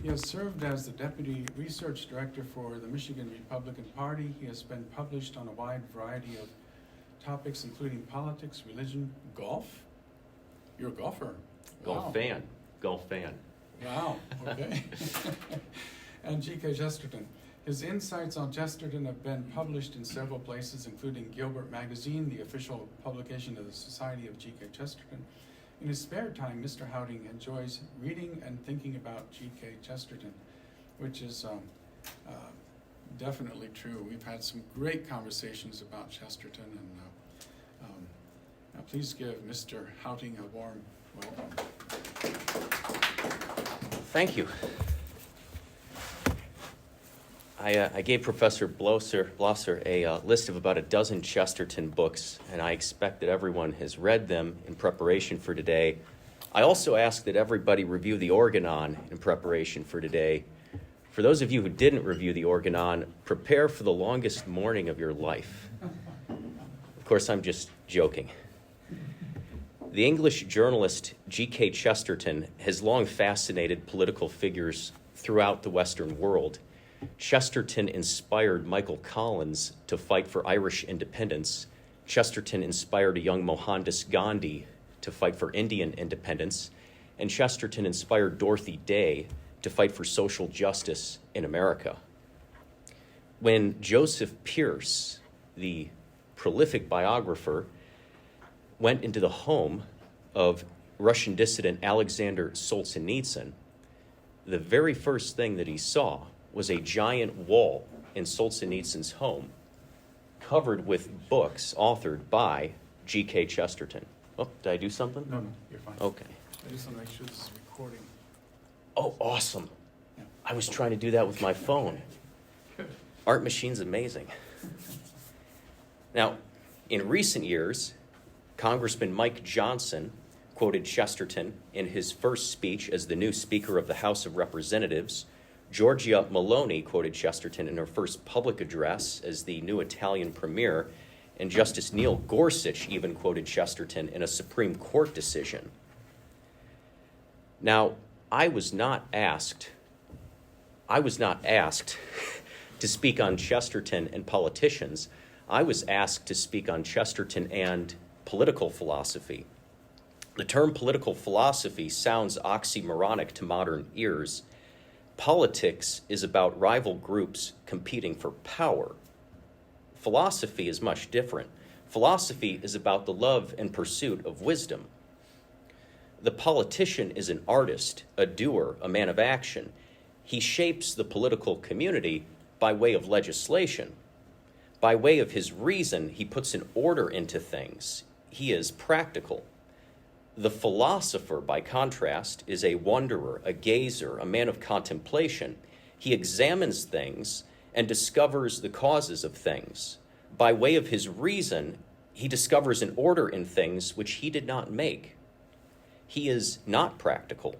He has served as the Deputy Research Director for the Michigan Republican Party. He has been published on a wide variety of topics, including politics, religion, golf. You're a golfer. Golf fan. Wow, okay. And G.K. Chesterton. His insights on Chesterton have been published in several places, including Gilbert Magazine, the official publication of the Society of G.K. Chesterton. In his spare time, Mr. Howting enjoys reading and thinking about G.K. Chesterton, which is definitely true. We've had some great conversations about Chesterton, and now please give Mr. Howting a warm welcome. Thank you. I gave Professor Blosser a list of about a dozen Chesterton books, and I expect that everyone has read them in preparation for today. I also asked that everybody review the Organon in preparation for today. For those of you who didn't review the Organon, prepare for the longest morning of your life. Of course, I'm just joking. The English journalist G.K. Chesterton has long fascinated political figures throughout the Western world. Chesterton inspired Michael Collins to fight for Irish independence. Chesterton inspired a young Mohandas Gandhi to fight for Indian independence. And Chesterton inspired Dorothy Day to fight for social justice in America. When Joseph Pierce, the prolific biographer, went into the home of Russian dissident Alexander Solzhenitsyn, the very first thing that he saw was a giant wall in Solzhenitsyn's home covered with books authored by G.K. Chesterton. Oh, did I do something? No, you're fine. Okay. I just want to make sure this is recording. Oh, awesome. Yeah. I was trying to do that with my phone. Good. Art Machine's amazing. Now, in recent years, Congressman Mike Johnson quoted Chesterton in his first speech as the new Speaker of the House of Representatives. Giorgia Meloni quoted Chesterton in her first public address as the new Italian premier, and Justice Neil Gorsuch even quoted Chesterton in a Supreme Court decision. Now, I was not asked to speak on Chesterton and politicians. I was asked to speak on Chesterton and political philosophy. The term political philosophy sounds oxymoronic to modern ears. Politics is about rival groups competing for power. Philosophy is much different. Philosophy is about the love and pursuit of wisdom. The politician is an artist, a doer, a man of action. He shapes the political community by way of legislation. By way of his reason, he puts an order into things. He is practical. The philosopher, by contrast, is a wanderer, a gazer, a man of contemplation. He examines things and discovers the causes of things. By way of his reason, he discovers an order in things which he did not make. He is not practical.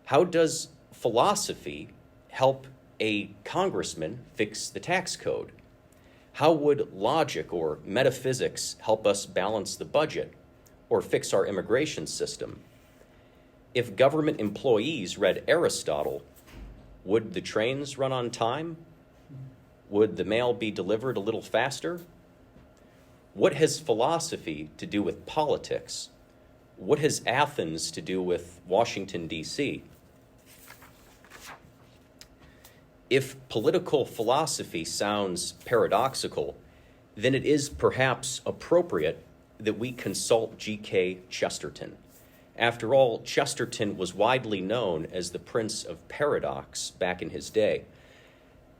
How does philosophy help a congressman fix the tax code? How would logic or metaphysics help us balance the budget or fix our immigration system? If government employees read Aristotle, would the trains run on time? Would the mail be delivered a little faster? What has philosophy to do with politics? What has Athens to do with Washington, D.C.? If political philosophy sounds paradoxical, then it is perhaps appropriate that we consult G.K. Chesterton. After all, Chesterton was widely known as the Prince of Paradox back in his day.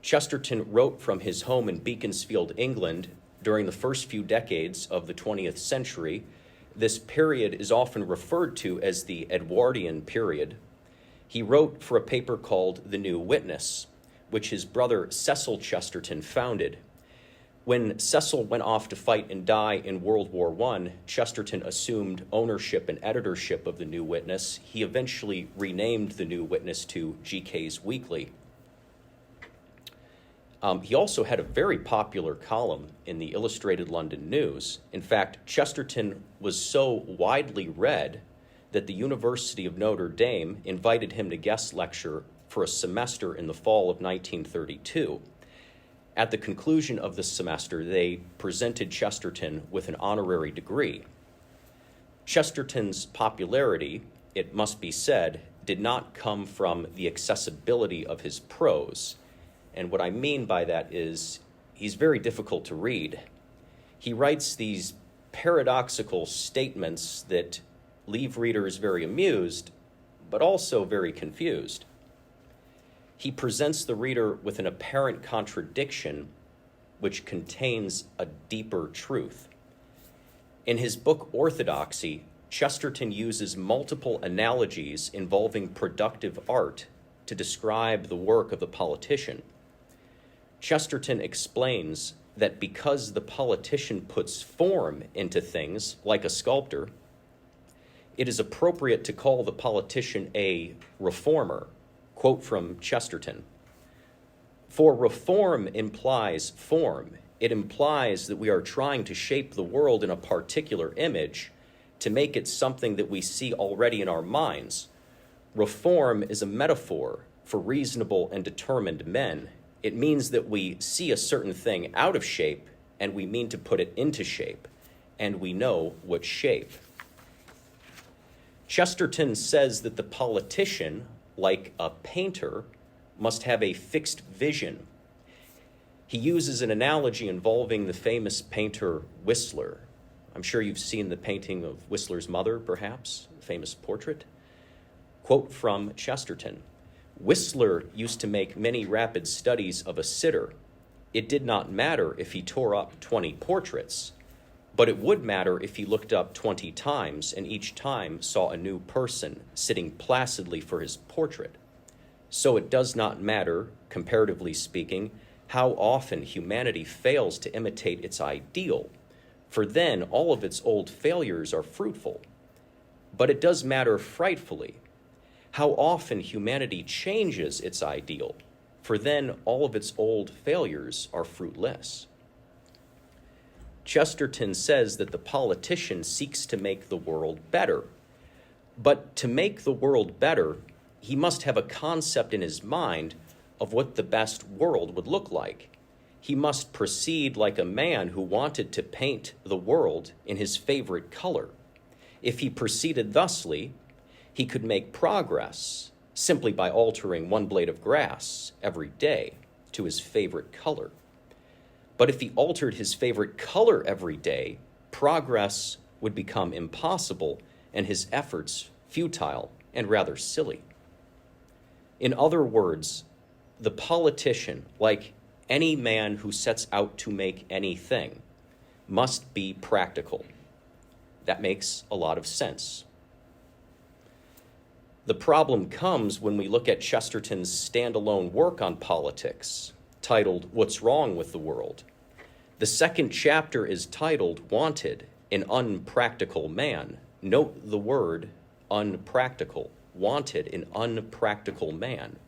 Chesterton wrote from his home in Beaconsfield, England, during the first few decades of the 20th century. This period is often referred to as the Edwardian period. He wrote for a paper called The New Witness, which his brother Cecil Chesterton founded. When Cecil went off to fight and die in World War I, Chesterton assumed ownership and editorship of The New Witness. He eventually renamed The New Witness to GK's Weekly. He also had a very popular column in the Illustrated London News. In fact, Chesterton was so widely read that the University of Notre Dame invited him to guest lecture for a semester in the fall of 1932. At the conclusion of the semester, they presented Chesterton with an honorary degree. Chesterton's popularity, it must be said, did not come from the accessibility of his prose. And what I mean by that is he's very difficult to read. He writes these paradoxical statements that leave readers very amused, but also very confused. He presents the reader with an apparent contradiction which contains a deeper truth. In his book Orthodoxy, Chesterton uses multiple analogies involving productive art to describe the work of the politician. Chesterton explains that because the politician puts form into things, like a sculptor, it is appropriate to call the politician a reformer. Quote from Chesterton, "For reform implies form. It implies that we are trying to shape the world in a particular image to make it something that we see already in our minds. Reform is a metaphor for reasonable and determined men. It means that we see a certain thing out of shape and we mean to put it into shape, and we know what shape." Chesterton says that the politician, like a painter, must have a fixed vision. He uses an analogy involving the famous painter Whistler. I'm sure you've seen the painting of Whistler's mother, perhaps, a famous portrait. Quote from Chesterton, "Whistler used to make many rapid studies of a sitter. It did not matter if he tore up 20 portraits, but it would matter if he looked up 20 times and each time saw a new person sitting placidly for his portrait. So it does not matter, comparatively speaking, how often humanity fails to imitate its ideal, for then all of its old failures are fruitful. But it does matter frightfully how often humanity changes its ideal, for then all of its old failures are fruitless." Chesterton says that the politician seeks to make the world better. But to make the world better, he must have a concept in his mind of what the best world would look like. He must proceed like a man who wanted to paint the world in his favorite color. If he proceeded thusly, he could make progress simply by altering one blade of grass every day to his favorite color. But if he altered his favorite color every day, progress would become impossible and his efforts futile and rather silly. In other words, the politician, like any man who sets out to make anything, must be practical. That makes a lot of sense. The problem comes when we look at Chesterton's standalone work on politics, titled "What's Wrong with the World?" The second chapter is titled "Wanted, an Unpractical Man." Note the word unpractical. Wanted, an unpractical man.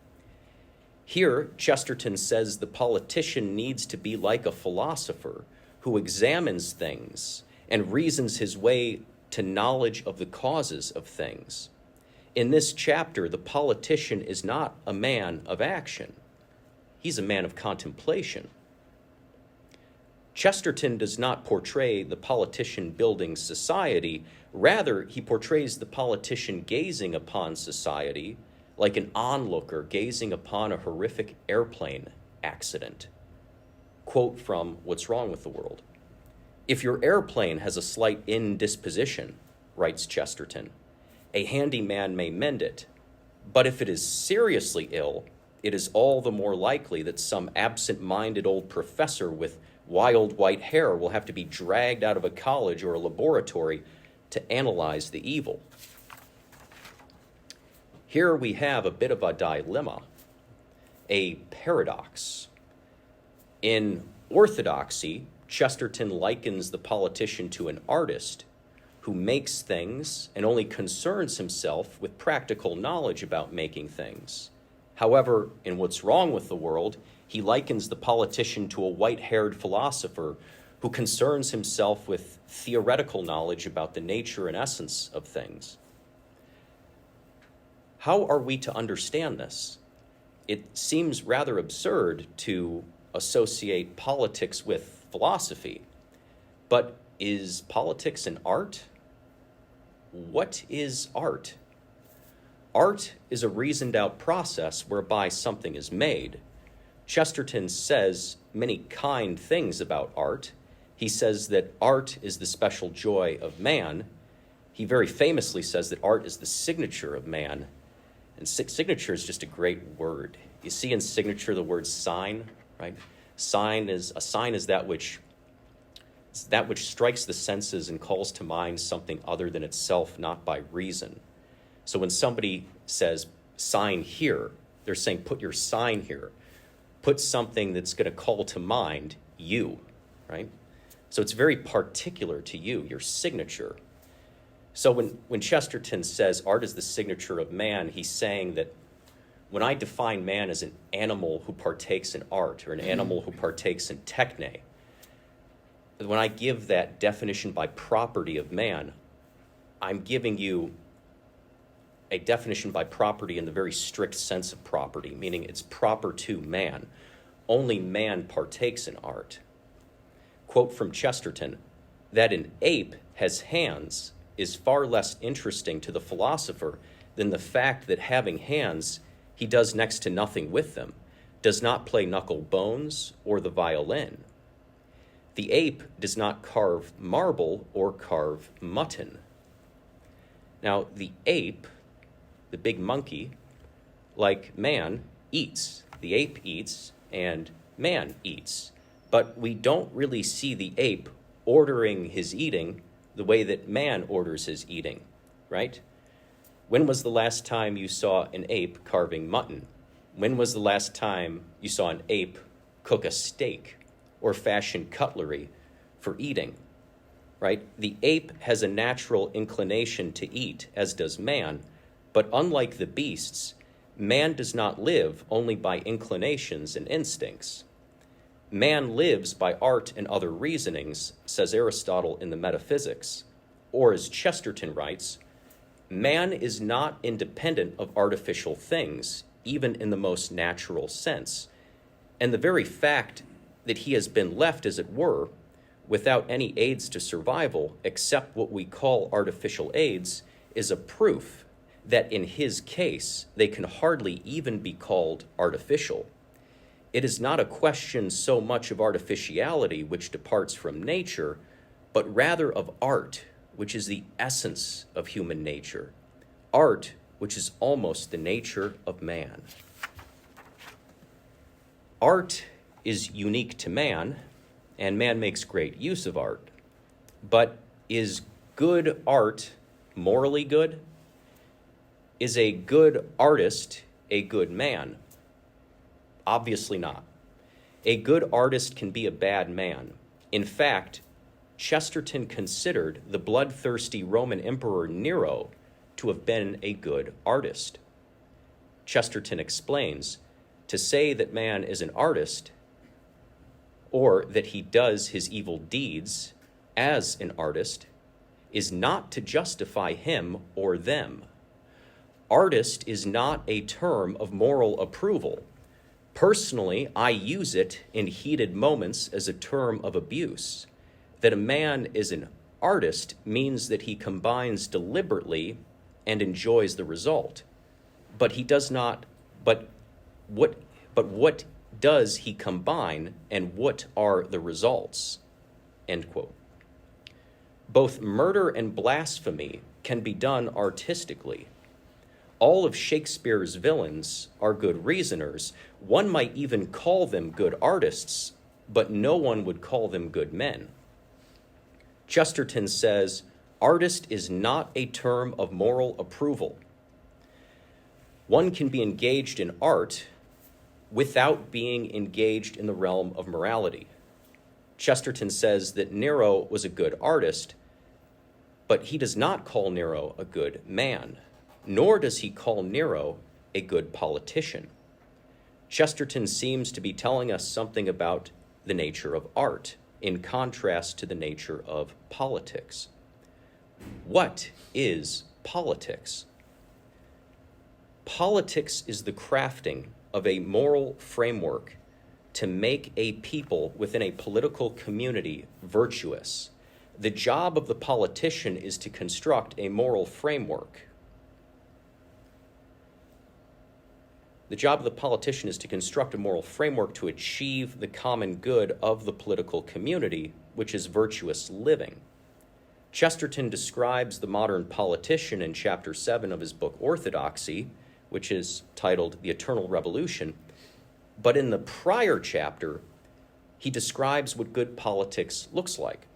Here, Chesterton says the politician needs to be like a philosopher who examines things and reasons his way to knowledge of the causes of things. In this chapter, the politician is not a man of action. He's a man of contemplation. Chesterton does not portray the politician building society. Rather, he portrays the politician gazing upon society like an onlooker gazing upon a horrific airplane accident. Quote from What's Wrong with the World. "If your airplane has a slight indisposition," writes Chesterton, "a handyman may mend it. But if it is seriously ill, it is all the more likely that some absent-minded old professor with wild white hair will have to be dragged out of a college or a laboratory to analyze the evil." Here we have a bit of a dilemma, a paradox. In Orthodoxy, Chesterton likens the politician to an artist who makes things and only concerns himself with practical knowledge about making things. However, in What's Wrong with the World, he likens the politician to a white-haired philosopher who concerns himself with theoretical knowledge about the nature and essence of things. How are we to understand this? it seems rather absurd to associate politics with philosophy. But is politics an art? What is art? Art is a reasoned-out process whereby something is made. Chesterton says many kind things about art. He says that art is the special joy of man. He very famously says that art is the signature of man. And signature is just a great word. You see in signature the word sign, right? A sign is that which strikes the senses and calls to mind something other than itself, not by reason. So when somebody says sign here, they're saying put your sign here. Put something that's going to call to mind you, right? So it's very particular to you, your signature. So when Chesterton says art is the signature of man, he's saying that when I define man as an animal who partakes in art or an animal who partakes in techne, when I give that definition by property of man, I'm giving you a definition by property in the very strict sense of property, meaning it's proper to man. Only man partakes in art. Quote from Chesterton, that an ape has hands is far less interesting to the philosopher than the fact that having hands, he does next to nothing with them, does not play knuckle bones or the violin. The ape does not carve marble or carve mutton. Now, the ape, the big monkey, like man, eats. The ape eats and man eats. But we don't really see the ape ordering his eating the way that man orders his eating, right? When was the last time you saw an ape carving mutton? When was the last time you saw an ape cook a steak or fashion cutlery for eating, right? The ape has a natural inclination to eat, as does man, but unlike the beasts, man does not live only by inclinations and instincts. Man lives by art and other reasonings, says Aristotle in the Metaphysics. Or as Chesterton writes, man is not independent of artificial things, even in the most natural sense. And the very fact that he has been left, as it were, without any aids to survival except what we call artificial aids is a proof that in his case they can hardly even be called artificial. It is not a question so much of artificiality, which departs from nature, but rather of art, which is the essence of human nature. Art, which is almost the nature of man. Art is unique to man, and man makes great use of art. But is good art morally good? Is a good artist a good man? Obviously not. A good artist can be a bad man. In fact, Chesterton considered the bloodthirsty Roman Emperor Nero to have been a good artist. Chesterton explains, to say that man is an artist, or that he does his evil deeds as an artist, is not to justify him or them. Artist is not a term of moral approval. Personally, I use it in heated moments as a term of abuse. That a man is an artist means that he combines deliberately and enjoys the result. But he does not, but what does he combine and what are the results? End quote. Both murder and blasphemy can be done artistically. All of Shakespeare's villains are good reasoners. One might even call them good artists, but no one would call them good men. Chesterton says, artist is not a term of moral approval. One can be engaged in art without being engaged in the realm of morality. Chesterton says that Nero was a good artist, but he does not call Nero a good man, nor does he call Nero a good politician. Chesterton seems to be telling us something about the nature of art, in contrast to the nature of politics. What is politics? Politics is the crafting of a moral framework to make a people within a political community virtuous. The job of the politician is to construct a moral framework. The job of the politician is to construct a moral framework to achieve the common good of the political community, which is virtuous living. Chesterton describes the modern politician in chapter 7 of his book Orthodoxy, which is titled The Eternal Revolution. But in the prior chapter, he describes what good politics looks like.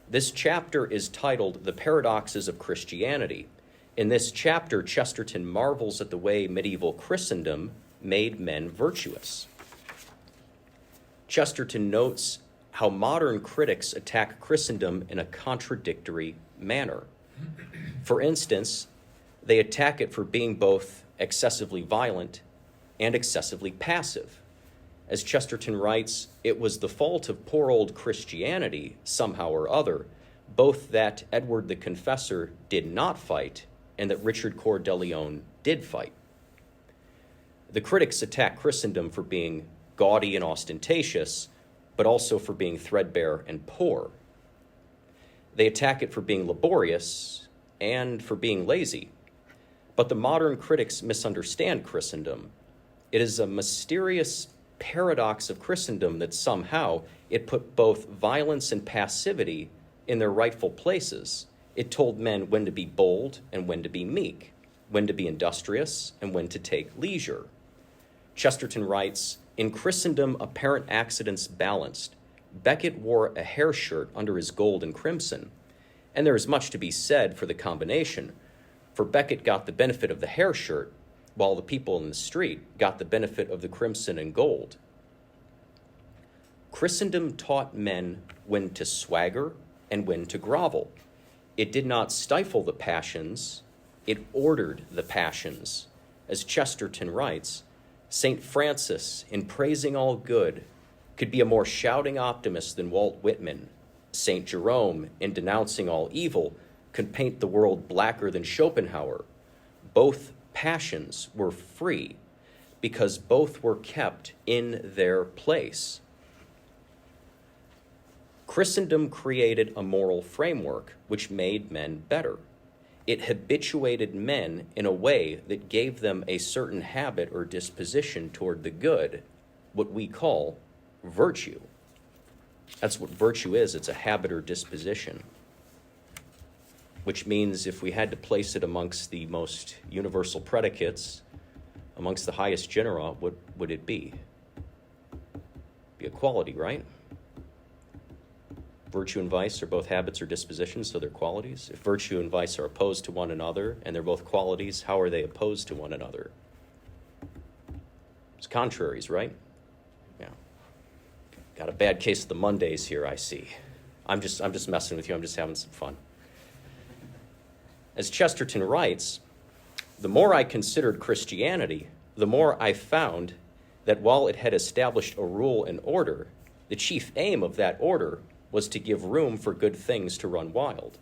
This chapter is titled The Paradoxes of Christianity. In this chapter, Chesterton marvels at the way medieval Christendom made men virtuous. Chesterton notes how modern critics attack Christendom in a contradictory manner. For instance, they attack it for being both excessively violent and excessively passive. As Chesterton writes, it was the fault of poor old Christianity, somehow or other, both that Edward the Confessor did not fight and that Richard Coeur de Lion did fight. The critics attack Christendom for being gaudy and ostentatious, but also for being threadbare and poor. They attack it for being laborious and for being lazy. But the modern critics misunderstand Christendom. It is a mysterious paradox of Christendom that somehow it put both violence and passivity in their rightful places. It told men when to be bold and when to be meek, when to be industrious and when to take leisure. Chesterton writes, in Christendom, apparent accidents balanced. Becket wore a hair shirt under his gold and crimson, and there is much to be said for the combination, for Becket got the benefit of the hair shirt, while the people in the street got the benefit of the crimson and gold. Christendom taught men when to swagger and when to grovel. It did not stifle the passions, it ordered the passions. As Chesterton writes, St. Francis, in praising all good, could be a more shouting optimist than Walt Whitman. St. Jerome, in denouncing all evil, could paint the world blacker than Schopenhauer. Both passions were free because both were kept in their place. Christendom created a moral framework which made men better. It habituated men in a way that gave them a certain habit or disposition toward the good, what we call virtue. That's what virtue is. It's a habit or disposition, which means if we had to place it amongst the most universal predicates, amongst the highest genera, what would it be? Be a quality, right? Virtue and vice are both habits or dispositions, so they're qualities. If virtue and vice are opposed to one another and they're both qualities, how are they opposed to one another? It's contraries, right? Yeah. Got a bad case of the Mondays here, I see. I'm just messing with you. I'm just having some fun. As Chesterton writes, the more I considered Christianity, the more I found that while it had established a rule and order, the chief aim of that order was to give room for good things to run wild.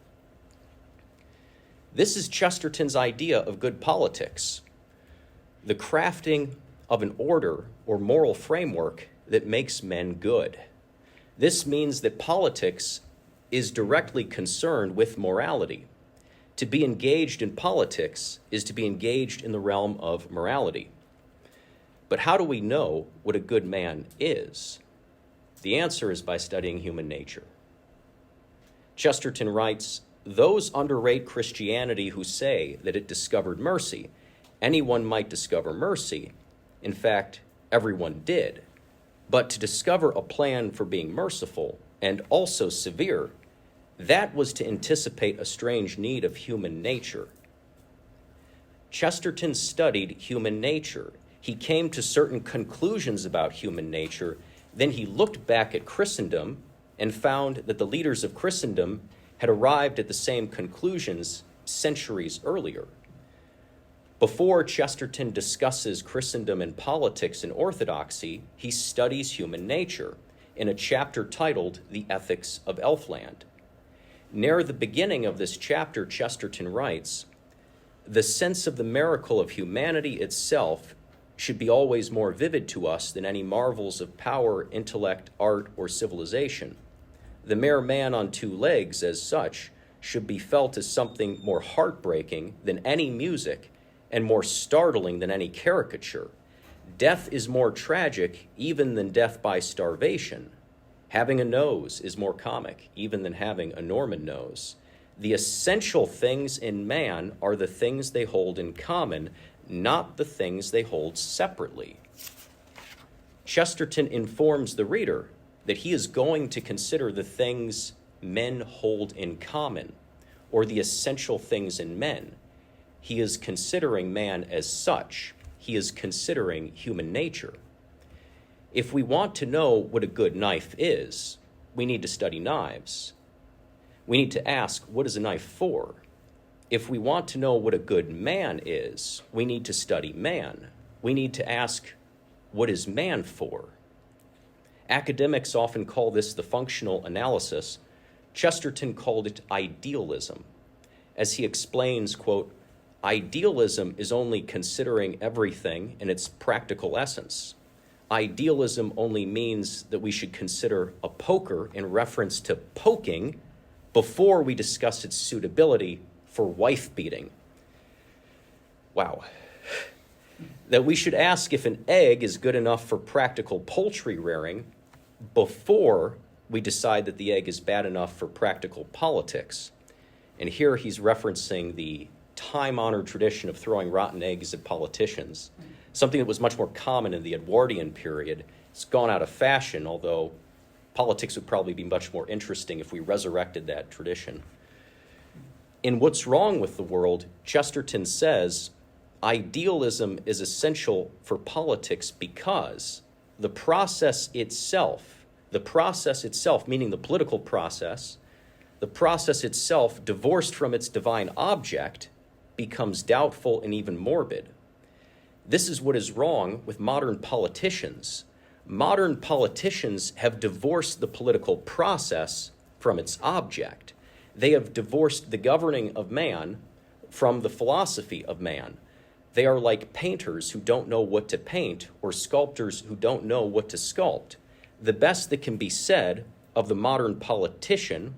This is Chesterton's idea of good politics, the crafting of an order or moral framework that makes men good. This means that politics is directly concerned with morality. To be engaged in politics is to be engaged in the realm of morality. But how do we know what a good man is? The answer is by studying human nature. Chesterton writes, those underrate Christianity who say that it discovered mercy. Anyone might discover mercy. In fact, everyone did. But to discover a plan for being merciful and also severe, that was to anticipate a strange need of human nature. Chesterton studied human nature. He came to certain conclusions about human nature. Then he looked back at Christendom and found that the leaders of Christendom had arrived at the same conclusions centuries earlier. Before Chesterton discusses Christendom and politics in Orthodoxy, he studies human nature in a chapter titled The Ethics of Elfland. Near the beginning of this chapter, Chesterton writes, the sense of the miracle of humanity itself should be always more vivid to us than any marvels of power, intellect, art, or civilization. The mere man on two legs, as such, should be felt as something more heartbreaking than any music and more startling than any caricature. Death is more tragic even than death by starvation. Having a nose is more comic even than having a Norman nose. The essential things in man are the things they hold in common, not the things they hold separately. Chesterton informs the reader that he is going to consider the things men hold in common, or the essential things in men. He is considering man as such. He is considering human nature. If we want to know what a good knife is, we need to study knives. We need to ask, what is a knife for? If we want to know what a good man is, we need to study man. We need to ask, what is man for? Academics often call this the functional analysis. Chesterton called it idealism. As he explains, quote, idealism is only considering everything in its practical essence. Idealism only means that we should consider a poker in reference to poking before we discuss its suitability for wife beating. Wow. That we should ask if an egg is good enough for practical poultry rearing before we decide that the egg is bad enough for practical politics. And here he's referencing the time-honored tradition of throwing rotten eggs at politicians, something that was much more common in the Edwardian period. It's gone out of fashion, although politics would probably be much more interesting if we resurrected that tradition. In What's Wrong with the World, Chesterton says, idealism is essential for politics because the process itself, meaning the political process, the process itself, divorced from its divine object, becomes doubtful and even morbid. This is what is wrong with modern politicians. Modern politicians have divorced the political process from its object. They have divorced the governing of man from the philosophy of man. They are like painters who don't know what to paint or sculptors who don't know what to sculpt. The best that can be said of the modern politician,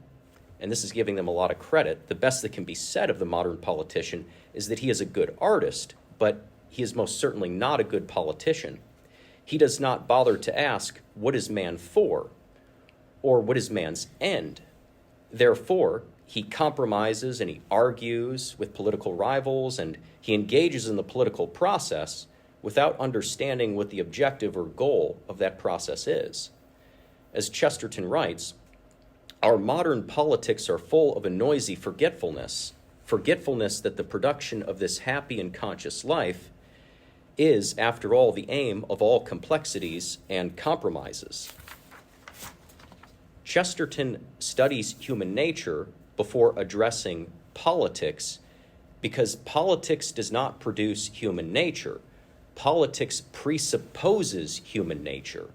and this is giving them a lot of credit, the best that can be said of the modern politician is that he is a good artist, but he is most certainly not a good politician. He does not bother to ask, what is man for? Or what is man's end? Therefore, he compromises and he argues with political rivals and he engages in the political process without understanding what the objective or goal of that process is. As Chesterton writes, our modern politics are full of a noisy forgetfulness that the production of this happy and conscious life is, after all, the aim of all complexities and compromises. Chesterton studies human nature before addressing politics because politics does not produce human nature. Politics presupposes human nature.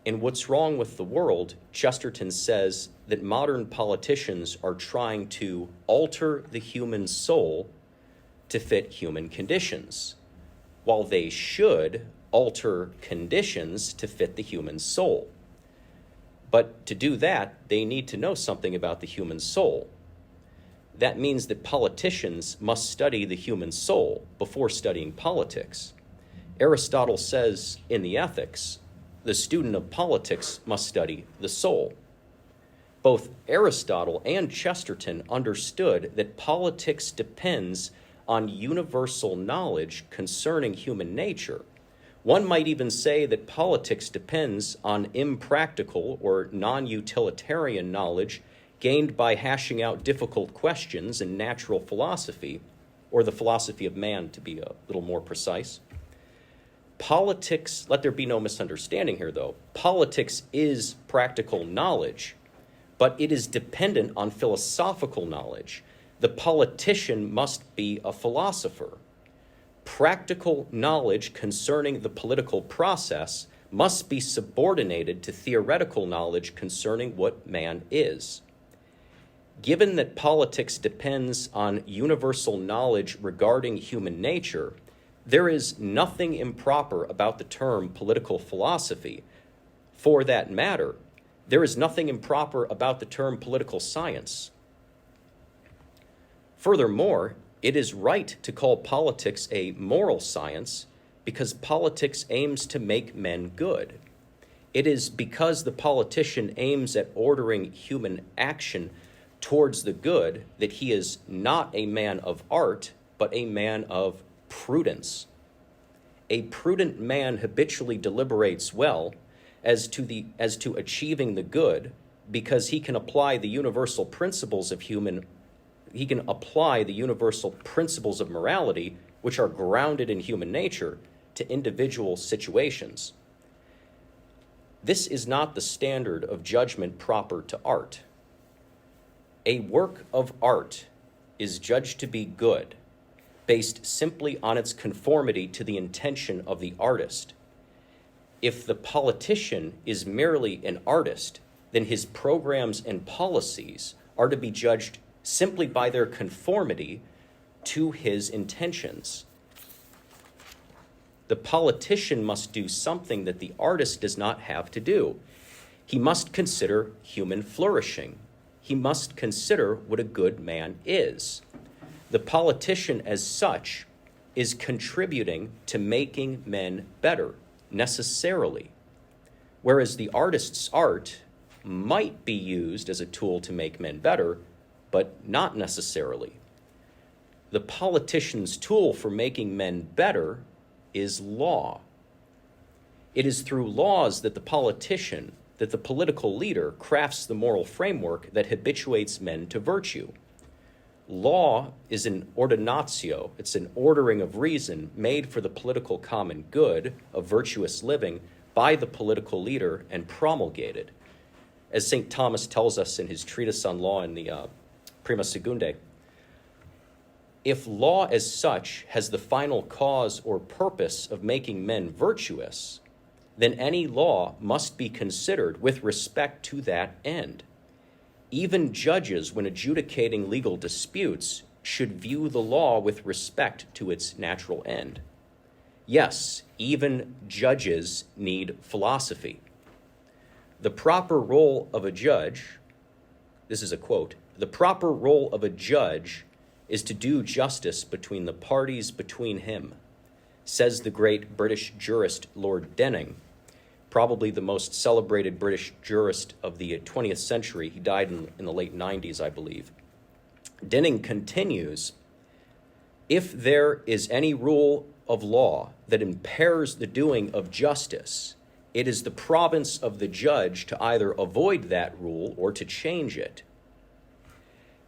In What's Wrong with the World, Chesterton says that modern politicians are trying to alter the human soul to fit human conditions, while they should alter conditions to fit the human soul. But to do that, they need to know something about the human soul. That means that politicians must study the human soul before studying politics. Aristotle says in the Ethics, the student of politics must study the soul. Both Aristotle and Chesterton understood that politics depends on universal knowledge concerning human nature. One might even say that politics depends on impractical or non-utilitarian knowledge gained by hashing out difficult questions in natural philosophy, or the philosophy of man, to be a little more precise. Politics, let there be no misunderstanding here though, politics is practical knowledge, but it is dependent on philosophical knowledge. The politician must be a philosopher. Practical knowledge concerning the political process must be subordinated to theoretical knowledge concerning what man is. Given that politics depends on universal knowledge regarding human nature, There is nothing improper about the term political philosophy. For that matter, there is nothing improper about the term political science. Furthermore, it is right to call politics a moral science because politics aims to make men good. It is because the politician aims at ordering human action towards the good that he is not a man of art, but a man of prudence. A prudent man habitually deliberates well as to achieving the good because he can apply the universal principles of morality, which are grounded in human nature, to individual situations. This is not the standard of judgment proper to art. A work of art is judged to be good based simply on its conformity to the intention of the artist. If the politician is merely an artist, then his programs and policies are to be judged simply by their conformity to his intentions. The politician must do something that the artist does not have to do. He must consider human flourishing. He must consider what a good man is. The politician, as such, is contributing to making men better, necessarily, whereas the artist's art might be used as a tool to make men better, but not necessarily. The politician's tool for making men better is law. It is through laws that the political leader crafts the moral framework that habituates men to virtue. Law is an ordinatio, it's an ordering of reason made for the political common good of virtuous living by the political leader and promulgated. As St. Thomas tells us in his treatise on law in the Prima Secundae, if law as such has the final cause or purpose of making men virtuous, then any law must be considered with respect to that end. Even judges, when adjudicating legal disputes, should view the law with respect to its natural end. Yes, even judges need philosophy. The proper role of a judge, this is a quote, the proper role of a judge is to do justice between the parties between him, says the great British jurist Lord Denning, probably the most celebrated British jurist of the 20th century. He died in the late 90s, I believe. Denning continues, if there is any rule of law that impairs the doing of justice, it is the province of the judge to either avoid that rule or to change it.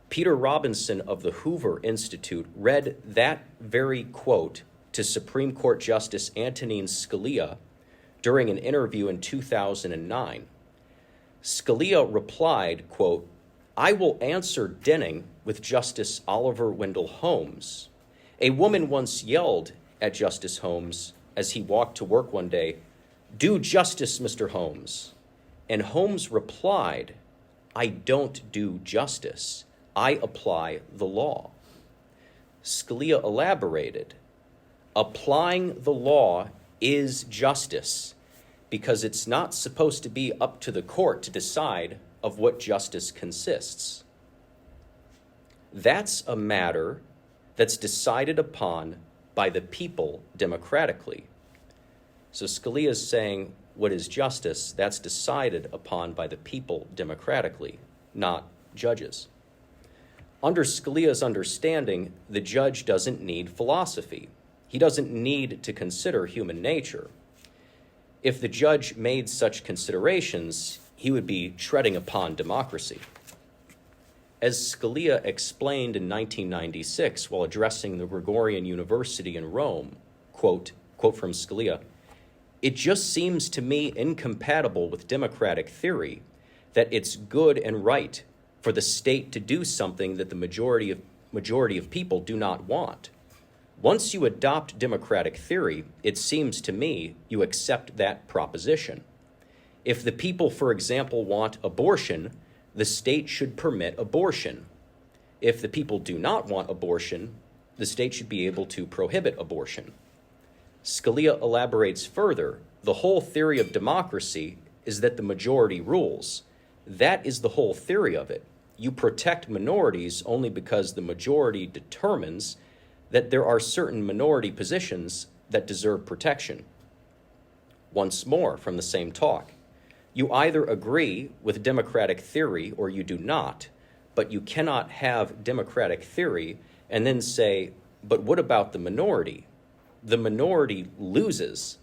Peter Robinson of the Hoover Institute read that very quote to Supreme Court Justice Antonin Scalia during an interview in 2009. Scalia replied, quote, I will answer Denning with Justice Oliver Wendell Holmes. A woman once yelled at Justice Holmes as he walked to work one day, do justice, Mr. Holmes. And Holmes replied, I don't do justice. I apply the law. Scalia elaborated, applying the law is justice because it's not supposed to be up to the court to decide of what justice consists. That's a matter that's decided upon by the people democratically. So Scalia is saying what is justice, that's decided upon by the people democratically, not judges. Under Scalia's understanding, the judge doesn't need philosophy. He doesn't need to consider human nature. If the judge made such considerations, he would be treading upon democracy. As Scalia explained in 1996 while addressing the Gregorian University in Rome, quote from Scalia, it just seems to me incompatible with democratic theory that it's good and right for the state to do something that the majority of people do not want. Once you adopt democratic theory, it seems to me you accept that proposition. If the people, for example, want abortion, the state should permit abortion. If the people do not want abortion, the state should be able to prohibit abortion. Scalia elaborates further, the whole theory of democracy is that the majority rules. That is the whole theory of it. You protect minorities only because the majority determines that there are certain minority positions that deserve protection. Once more from the same talk, you either agree with democratic theory or you do not, but you cannot have democratic theory and then say, but what about the minority? The minority loses,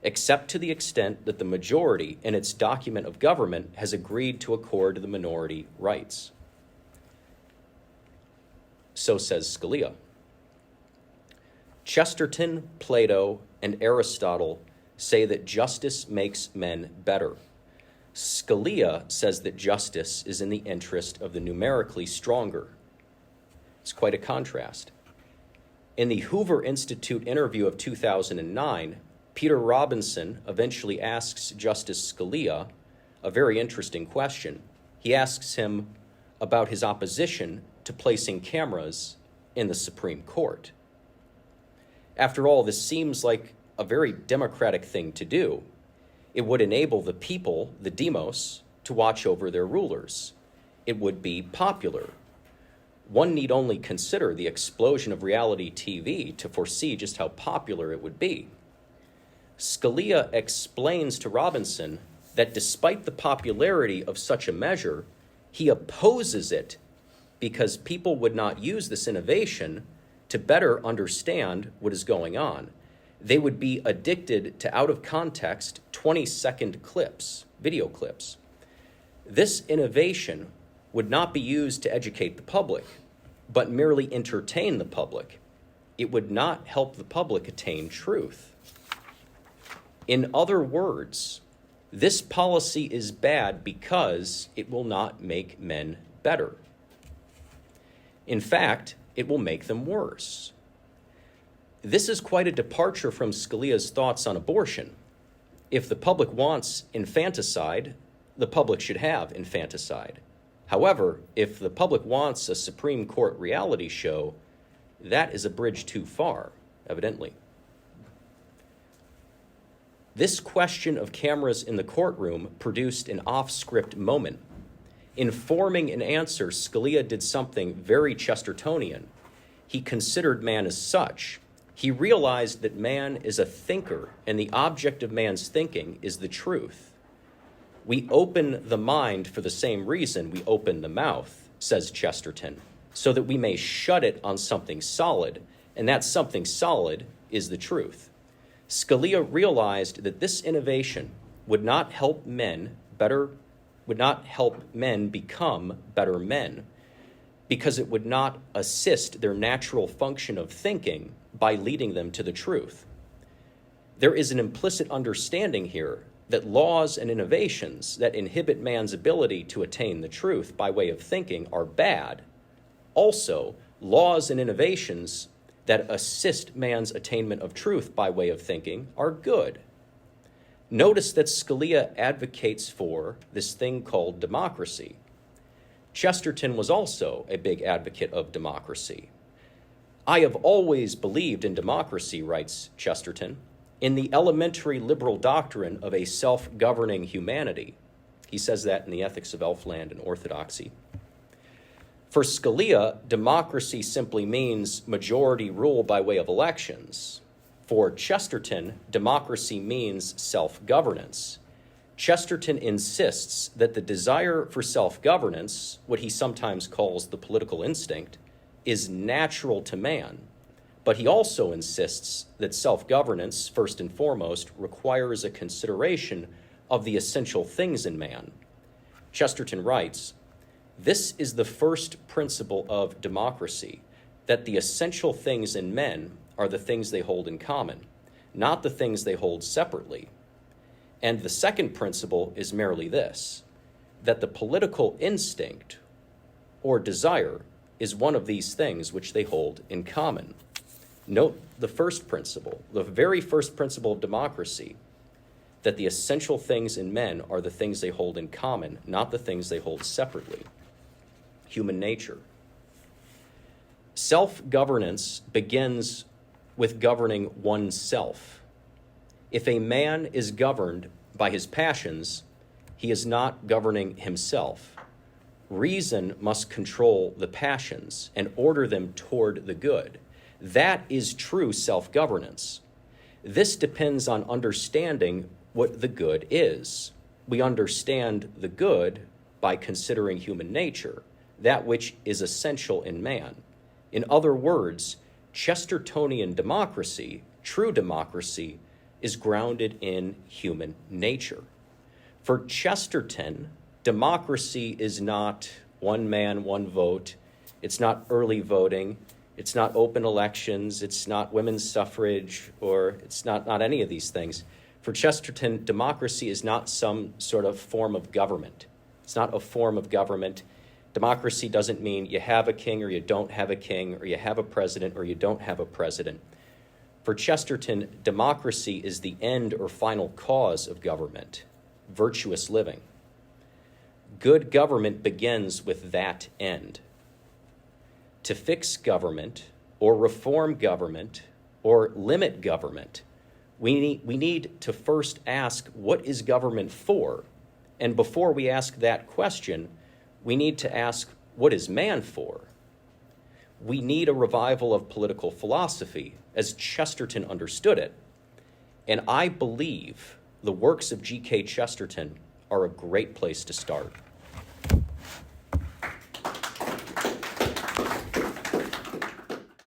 except to the extent that the majority in its document of government has agreed to accord the minority rights. So says Scalia. Chesterton, Plato, and Aristotle say that justice makes men better. Scalia says that justice is in the interest of the numerically stronger. It's quite a contrast. In the Hoover Institute interview of 2009, Peter Robinson eventually asks Justice Scalia a very interesting question. He asks him about his opposition to placing cameras in the Supreme Court. After all, this seems like a very democratic thing to do. It would enable the people, the demos, to watch over their rulers. It would be popular. One need only consider the explosion of reality TV to foresee just how popular it would be. Scalia explains to Robinson that despite the popularity of such a measure, he opposes it because people would not use this innovation to better understand what is going on. They would be addicted to out-of-context 20-second clips, video clips. This innovation would not be used to educate the public, but merely entertain the public. It would not help the public attain truth. In other words, this policy is bad because it will not make men better. In fact, it will make them worse. This is quite a departure from Scalia's thoughts on abortion. If the public wants infanticide, the public should have infanticide. However, if the public wants a Supreme Court reality show, that is a bridge too far, evidently. This question of cameras in the courtroom produced an off-script moment. In forming an answer, Scalia did something very Chestertonian. He considered man as such. He realized that man is a thinker, and the object of man's thinking is the truth. We open the mind for the same reason we open the mouth, says Chesterton, so that we may shut it on something solid, and that something solid is the truth. Scalia realized that this innovation would not help men become better men, because it would not assist their natural function of thinking by leading them to the truth. There is an implicit understanding here that laws and innovations that inhibit man's ability to attain the truth by way of thinking are bad. Also, laws and innovations that assist man's attainment of truth by way of thinking are good. Notice that Scalia advocates for this thing called democracy. Chesterton was also a big advocate of democracy. I have always believed in democracy, writes Chesterton, in the elementary liberal doctrine of a self-governing humanity. He says that in the Ethics of Elfland and Orthodoxy. For Scalia, democracy simply means majority rule by way of elections. For Chesterton, democracy means self-governance. Chesterton insists that the desire for self-governance, what he sometimes calls the political instinct, is natural to man. But he also insists that self-governance, first and foremost, requires a consideration of the essential things in man. Chesterton writes, "This is the first principle of democracy, that the essential things in men are the things they hold in common, not the things they hold separately. And the second principle is merely this, that the political instinct or desire is one of these things which they hold in common." Note the first principle, the very first principle of democracy, that the essential things in men are the things they hold in common, not the things they hold separately. Human nature. Self-governance begins with governing oneself. If a man is governed by his passions, he is not governing himself. Reason must control the passions and order them toward the good. That is true self-governance. This depends on understanding what the good is. We understand the good by considering human nature, that which is essential in man. In other words, Chestertonian democracy, true democracy, is grounded in human nature. For Chesterton, democracy is not one man, one vote. It's not early voting. It's not open elections. It's not women's suffrage, or it's not any of these things. For Chesterton, democracy is not some sort of form of government. It's not a form of government. Democracy doesn't mean you have a king or you don't have a king, or you have a president or you don't have a president. For Chesterton, democracy is the end or final cause of government, virtuous living. Good government begins with that end. To fix government or reform government or limit government, we need to first ask, what is government for? And before we ask that question, we need to ask, what is man for? We need a revival of political philosophy as Chesterton understood it. And I believe the works of G.K. Chesterton are a great place to start.